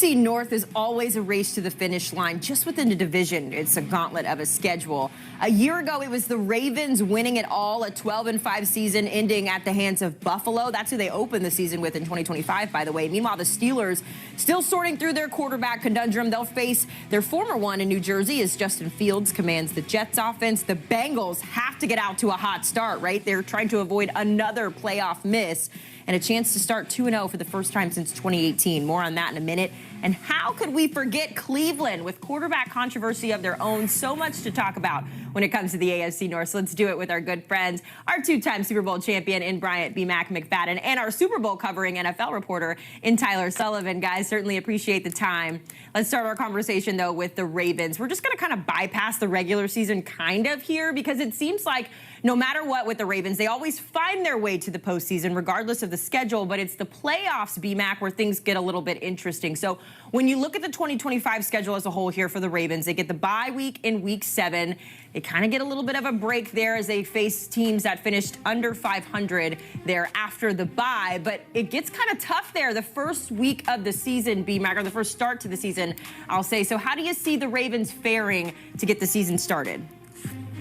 AFC North is always a race to the finish line. Just within the division, it's a gauntlet of a schedule. A year ago, it was the Ravens winning it all, a 12-5 season ending at the hands of Buffalo. That's who they opened the season with in 2025, by the way. Meanwhile, the Steelers still sorting through their quarterback conundrum. They'll face their former one in New Jersey as Justin Fields commands the Jets offense. The Bengals have to get out to a hot start, right? They're trying to avoid another playoff miss and a chance to start 2-0 for the first time since 2018. More on that in a minute. And how could we forget Cleveland with quarterback controversy of their own? So much to talk about when it comes to the AFC North. So let's do it with our good friends, our two-time Super Bowl champion in Bryant B-Mac McFadden, and our Super Bowl covering NFL reporter in Tyler Sullivan. Guys, certainly appreciate the time. Let's start our conversation, though, with the Ravens. We're just going to kind of bypass the regular season kind of here because it seems like no matter what with the Ravens, they always find their way to the postseason regardless of the schedule, but it's the playoffs, B-Mac, where things get a little bit interesting. So when you look at the 2025 schedule as a whole here for the Ravens, they get the bye week in week 7. They kind of get a little bit of a break there as they face teams that finished under 500 there after the bye, but it gets kind of tough there the first week of the season, B-Mac, or the first start to the season, I'll say. So how do you see the Ravens faring to get the season started?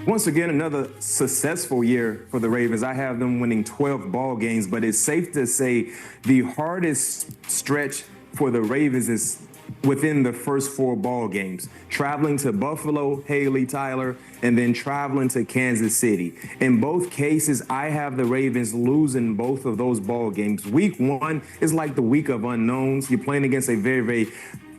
Once again, another successful year for the Ravens. I have them winning 12 ball games, but it's safe to say the hardest stretch for the Ravens is within the first 4 ball games. Traveling to Buffalo, Haley, Tyler, and then traveling to Kansas City. In both cases, I have the Ravens losing both of those ball games. Week 1 is like the week of unknowns. You're playing against a very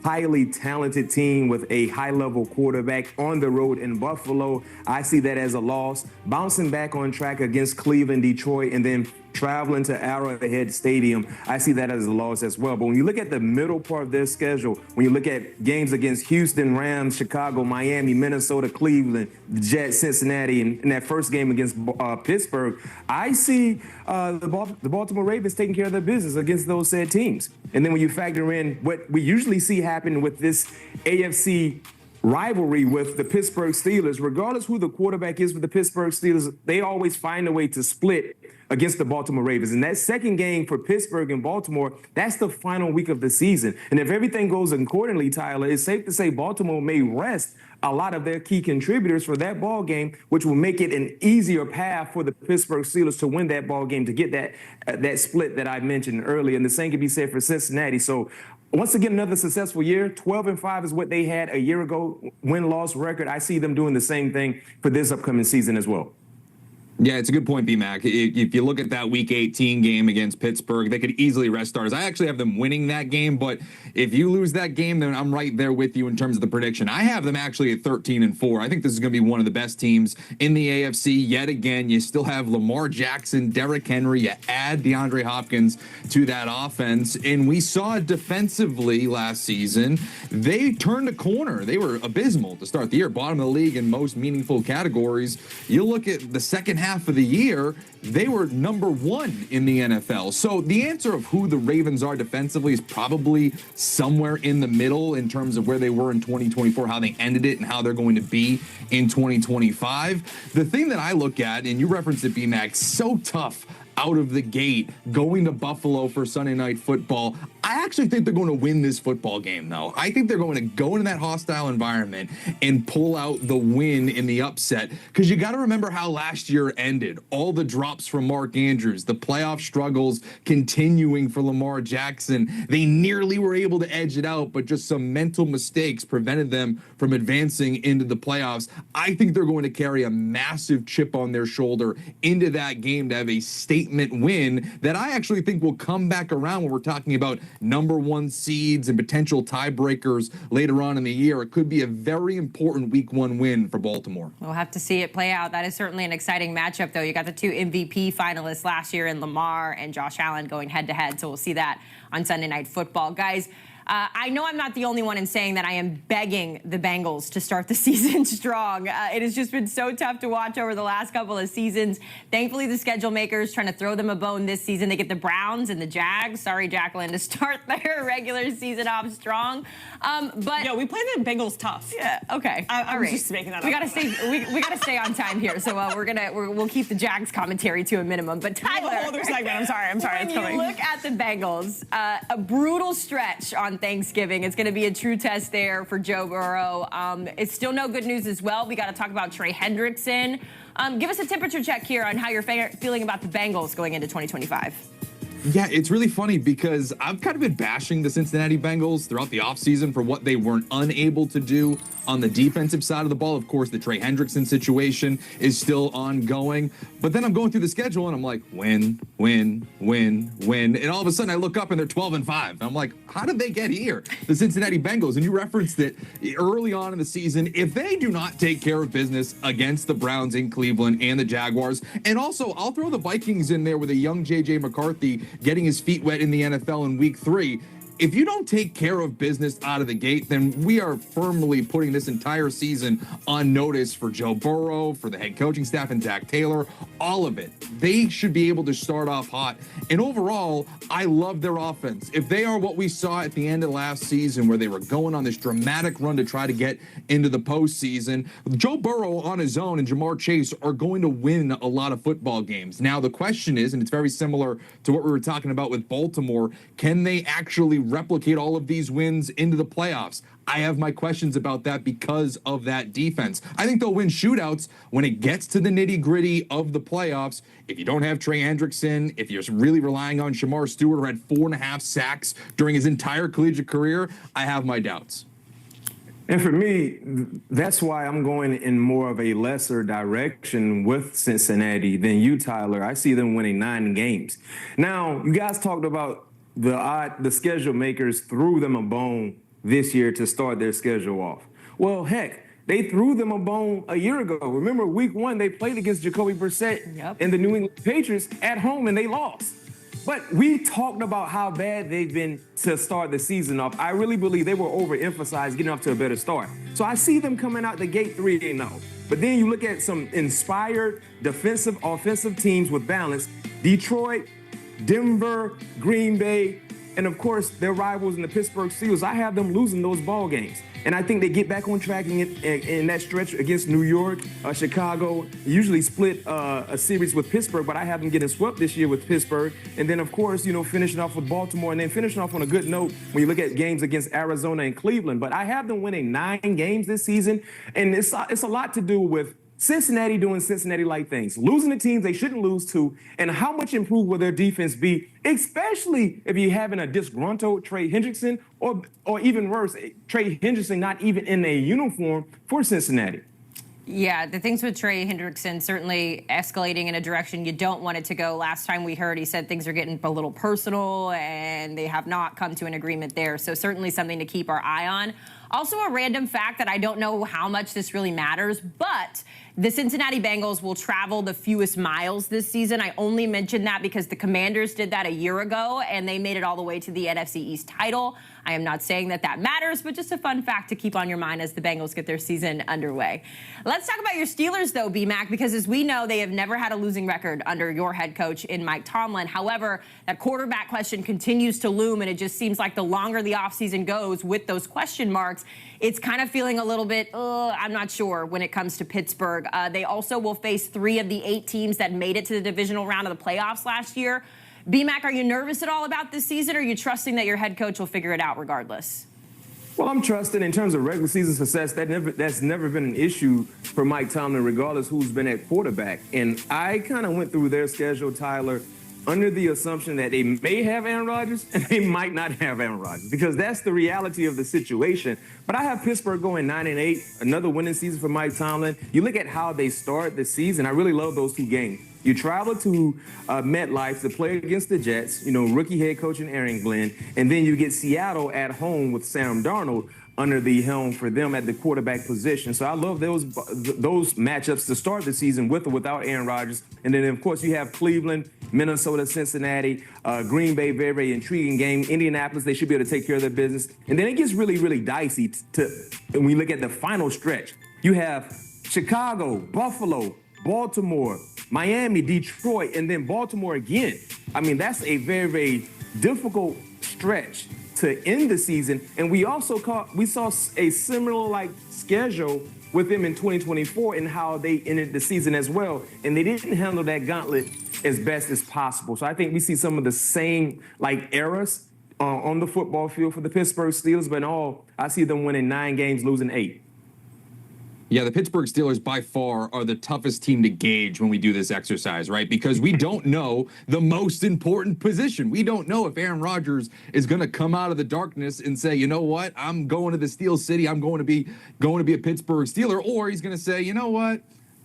highly talented team with a high-level quarterback on the road in Buffalo. I see that as a loss. Bouncing back on track against Cleveland, Detroit, and then traveling to Arrowhead Stadium, I see that as a loss as well. But when you look at the middle part of their schedule, when you look at games against Houston, Rams, Chicago, Miami, Minnesota, Cleveland, the Jets, Cincinnati, and that first game against Pittsburgh, I see the Baltimore Ravens taking care of their business against those said teams. And then when you factor in what we usually see happen with this AFC rivalry with the Pittsburgh Steelers, regardless who the quarterback is with the Pittsburgh Steelers, they always find a way to split against the Baltimore Ravens. And that second game for Pittsburgh and Baltimore, that's the final week of the season. And if everything goes accordingly, Tyler, it's safe to say Baltimore may rest a lot of their key contributors for that ball game, which will make it an easier path for the Pittsburgh Steelers to win that ball game, to get that split that I mentioned earlier. And the same can be said for Cincinnati. So once again, another successful year. 12-5 is what they had a year ago, win-loss record. I see them doing the same thing for this upcoming season as well. Yeah, it's a good point, B-Mac. If you look at that Week 18 game against Pittsburgh, they could easily rest starters. I actually have them winning that game, but if you lose that game, then I'm right there with you in terms of the prediction. I have them actually at 13-4. I think this is going to be one of the best teams in the AFC yet again. You still have Lamar Jackson, Derrick Henry. You add DeAndre Hopkins to that offense, and we saw defensively last season, they turned a corner. They were abysmal to start the year, bottom of the league in most meaningful categories. You look at the second half of the year, they were number 1 in the NFL. So the answer of who the Ravens are defensively is probably somewhere in the middle in terms of where they were in 2024, how they ended it, and how they're going to be in 2025. The thing that I look at, and you referenced it, B-Mac, so tough out of the gate, going to Buffalo for Sunday Night Football. I actually think they're going to win this football game, though. I think they're going to go into that hostile environment and pull out the win in the upset, because you got to remember how last year ended. All the drops from Mark Andrews, the playoff struggles continuing for Lamar Jackson. They nearly were able to edge it out, but just some mental mistakes prevented them from advancing into the playoffs. I think they're going to carry a massive chip on their shoulder into that game to have a statement win that I actually think will come back around when we're talking about number 1 seeds and potential tiebreakers later on in the year. It could be a very important Week 1 win for Baltimore. We'll have to see it play out. That is certainly an exciting matchup, though. You got the 2 MVP finalists last year in Lamar and Josh Allen going head-to-head, so we'll see that on Sunday Night Football. Guys, I know I'm not the only one in saying that I am begging the Bengals to start the season strong. It has just been so tough to watch over the last couple of seasons. Thankfully, the schedule makers trying to throw them a bone this season. They get the Browns and the Jags. Sorry, Jacqueline, to start their regular season off strong. But yeah, we play the Bengals tough. Yeah, okay. I was just making that up. We gotta stay on time here. So we'll keep the Jags commentary to a minimum. But Tyler, a whole other segment. I'm sorry. When it's coming. you look at the Bengals, a brutal stretch on on Thanksgiving. It's going to be a true test there for Joe Burrow. It's still no good news as well. We got to talk about Trey Hendrickson. Give us a temperature check here on how you're feeling about the Bengals going into 2025. Yeah, it's really funny because I've kind of been bashing the Cincinnati Bengals throughout the offseason for what they weren't unable to do on the defensive side of the ball. Of course, the Trey Hendrickson situation is still ongoing. But then I'm going through the schedule and I'm like, win. And all of a sudden I look up and they're 12-5. And I'm like, how did they get here? The Cincinnati Bengals. And you referenced it early on in the season. If they do not take care of business against the Browns in Cleveland and the Jaguars, and also I'll throw the Vikings in there with a young J.J. McCarthy getting his feet wet in the NFL in week 3. If you don't take care of business out of the gate, then we are firmly putting this entire season on notice for Joe Burrow, for the head coaching staff and Zach Taylor, all of it. They should be able to start off hot. And overall, I love their offense. If they are what we saw at the end of last season, where they were going on this dramatic run to try to get into the postseason, Joe Burrow on his own and Jamar Chase are going to win a lot of football games. Now, the question is, and it's very similar to what we were talking about with Baltimore, can they actually replicate all of these wins into the playoffs? I have my questions about that because of that defense. I think they'll win shootouts when it gets to the nitty-gritty of the playoffs. If you don't have Trey Hendrickson, if you're really relying on Shamar Stewart, who had 4.5 sacks during his entire collegiate career, I have my doubts. And for me, that's why I'm going in more of a lesser direction with Cincinnati than you, Tyler. I see them winning 9 games. Now, you guys talked about the schedule makers threw them a bone this year to start their schedule off. Well, heck, they threw them a bone a year ago. Remember, week 1, they played against Jacoby Brissett and the New England Patriots at home, and they lost. But we talked about how bad they've been to start the season off. I really believe they were overemphasized getting off to a better start. So I see them coming out the gate 3-0. But then you look at some inspired defensive, offensive teams with balance. Detroit, Denver, Green Bay, and of course their rivals in the Pittsburgh Steelers. I have them losing those ball games, and I think they get back on track in that stretch against New York, Chicago. Usually split a series with Pittsburgh, but I have them getting swept this year with Pittsburgh, and then of course finishing off with Baltimore, and then finishing off on a good note when you look at games against Arizona and Cleveland. But I have them winning 9 games this season, and it's a lot to do with Cincinnati doing Cincinnati-like things, losing the teams they shouldn't lose to, and how much improved will their defense be, especially if you're having a disgruntled Trey Hendrickson, or even worse, Trey Hendrickson not even in a uniform for Cincinnati. Yeah, the things with Trey Hendrickson certainly escalating in a direction you don't want it to go. Last time we heard, he said things are getting a little personal, and they have not come to an agreement there. So certainly something to keep our eye on. Also, a random fact that I don't know how much this really matters, but the Cincinnati Bengals will travel the fewest miles this season. I only mention that because the Commanders did that a year ago, and they made it all the way to the NFC East title. I am not saying that that matters, but just a fun fact to keep on your mind as the Bengals get their season underway. Let's talk about your Steelers, though, B-Mac, because as we know, they have never had a losing record under your head coach in Mike Tomlin. However, that quarterback question continues to loom, and it just seems like the longer the offseason goes with those question marks, it's kind of feeling a little bit, I'm not sure when it comes to Pittsburgh. They also will face 3 of the 8 teams that made it to the divisional round of the playoffs last year. B-Mac, are you nervous at all about this season, or are you trusting that your head coach will figure it out regardless? Well, I'm trusting in terms of regular season success. That's never been an issue for Mike Tomlin, regardless who's been at quarterback. And I kind of went through their schedule, Tyler, under the assumption that they may have Aaron Rodgers and they might not have Aaron Rodgers, because that's the reality of the situation. But I have Pittsburgh going 9-8, another winning season for Mike Tomlin. You look at how they start the season. I really love those 2 games. You travel to MetLife to play against the Jets, rookie head coach Aaron Glenn, and then you get Seattle at home with Sam Darnold under the helm for them at the quarterback position. So I love those matchups to start the season with or without Aaron Rodgers. And then, of course, you have Cleveland, Minnesota, Cincinnati, Green Bay, very, very intriguing game. Indianapolis, they should be able to take care of their business. And then it gets really, really dicey when we look at the final stretch. You have Chicago, Buffalo, Baltimore, Miami, Detroit, and then Baltimore again. I mean, that's a very, very difficult stretch to end the season. And we saw a similar schedule with them in 2024 and how they ended the season as well. And they didn't handle that gauntlet as best as possible. So I think we see some of the same errors on the football field for the Pittsburgh Steelers, but in all, I see them winning 9 games, losing 8. Yeah, the Pittsburgh Steelers by far are the toughest team to gauge when we do this exercise, right? Because we don't know the most important position. We don't know if Aaron Rodgers is going to come out of the darkness and say, you know what, I'm going to the Steel City. I'm going to be a Pittsburgh Steeler, or he's going to say, you know what,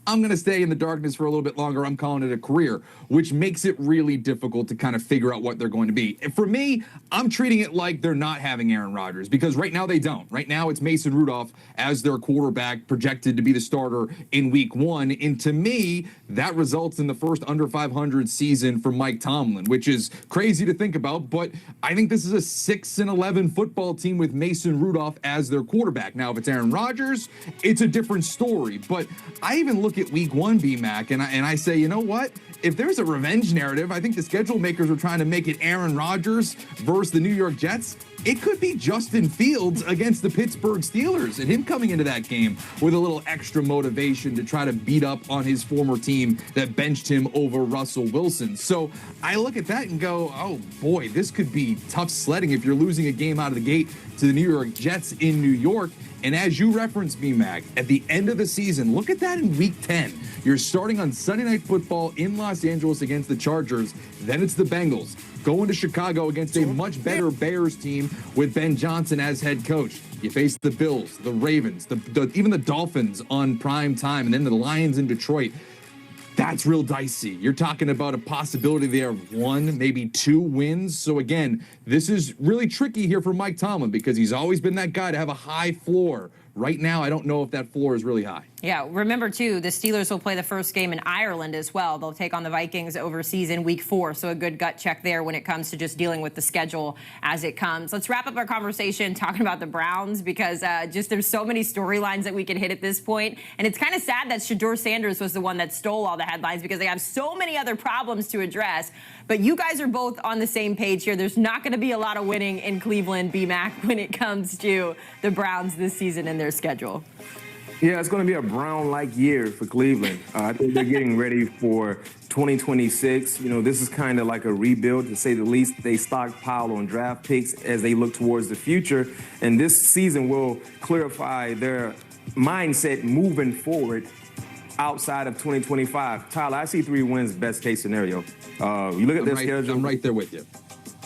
I'm going to stay in the darkness for a little bit longer. I'm calling it a career, which makes it really difficult to kind of figure out what they're going to be. And for me, I'm treating it like they're not having Aaron Rodgers, because right now they don't. Right now it's Mason Rudolph as their quarterback, projected to be the starter in week 1. And to me, that results in the first under 500 season for Mike Tomlin, which is crazy to think about. But I think this is a 6-11 football team with Mason Rudolph as their quarterback. Now, if it's Aaron Rodgers, it's a different story. But I even look at week 1, B-Mac, and I say, you know what? If there's a revenge narrative, I think the schedule makers are trying to make it Aaron Rodgers versus the New York Jets. It could be Justin Fields against the Pittsburgh Steelers, and him coming into that game with a little extra motivation to try to beat up on his former team that benched him over Russell Wilson. So I look at that and go, oh boy, this could be tough sledding if you're losing a game out of the gate to the New York Jets in New York. And as you referenced, B-Mac, at the end of the season, look at that in week 10. You're starting on Sunday Night Football in Los Angeles against the Chargers. Then it's the Bengals. Going to Chicago against a much better Bears team with Ben Johnson as head coach. You face the Bills, the Ravens, even the Dolphins on prime time, and then the Lions in Detroit. That's real dicey. You're talking about a possibility there of 1, maybe 2 wins. So again, this is really tricky here for Mike Tomlin, because he's always been that guy to have a high floor. Right now, I don't know if that floor is really high. Yeah, remember, too, the Steelers will play the first game in Ireland as well. They'll take on the Vikings overseas in week 4, so a good gut check there when it comes to just dealing with the schedule as it comes. Let's wrap up our conversation talking about the Browns, because just there's so many storylines that we can hit at this point. And it's kind of sad that Shedeur Sanders was the one that stole all the headlines, because they have so many other problems to address. But you guys are both on the same page here. There's not going to be a lot of winning in Cleveland, B-Mac, when it comes to the Browns this season and their schedule. Yeah, it's going to be a Brown-like year for Cleveland. I think they're getting ready for 2026. You know, this is kind of like a rebuild, to say the least. They stockpile on draft picks as they look towards the future. And this season will clarify their mindset moving forward outside of 2025. Tyler, I see 3 wins, best case scenario. You look at their schedule. I'm right there with you.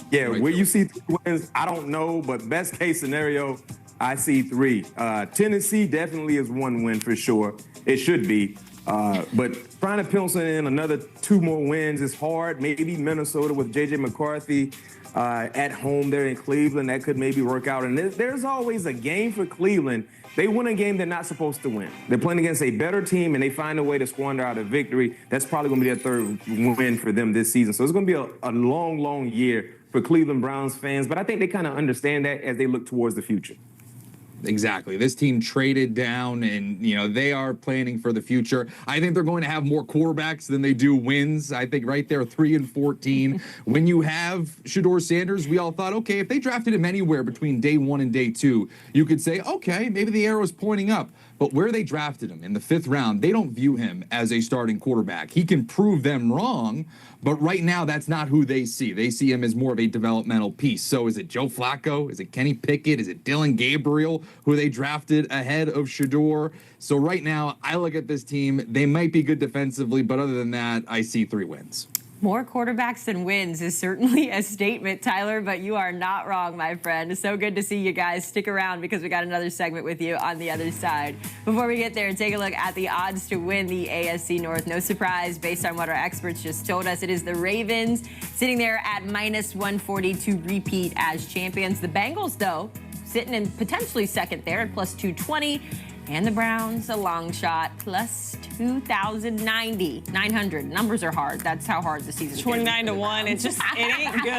Yeah, where you see 3 wins, I don't know, but best case scenario, I see 3. Tennessee definitely is 1 win for sure. It should be. But trying to pencil in another 2 more wins is hard. Maybe Minnesota with J.J. McCarthy at home there in Cleveland. That could maybe work out. And there's always a game for Cleveland. They win a game they're not supposed to win. They're playing against a better team, and they find a way to squander out a victory. That's probably going to be their 3rd win for them this season. So it's going to be a long, long year for Cleveland Browns fans. But I think they kind of understand that as they look towards the future. Exactly. This team traded down, and, you know, they are planning for the future. I think they're going to have more quarterbacks than they do wins. I think right there, 3-14. When you have Shedeur Sanders, we all thought, okay, if they drafted him anywhere between day 1 and day 2, you could say, okay, maybe the arrow's pointing up. But where they drafted him in the 5th round, they don't view him as a starting quarterback. He can prove them wrong, but right now that's not who they see. They see him as more of a developmental piece. So is it Joe Flacco? Is it Kenny Pickett? Is it Dylan Gabriel, who they drafted ahead of Shedeur? So right now, I look at this team. They might be good defensively, but other than that, I see 3 wins. More quarterbacks than wins is certainly a statement, Tyler, but you are not wrong, my friend. It's so good to see you guys. Stick around, because we got another segment with you on the other side. Before we get there, take a look at the odds to win the AFC North. No surprise, based on what our experts just told us. It is the Ravens sitting there at -140 to repeat as champions. The Bengals, though, sitting in potentially second there at +220. And the Browns, a long shot, +2,090. 900. Numbers are hard. That's how hard the season is. 29 to 1. It ain't good.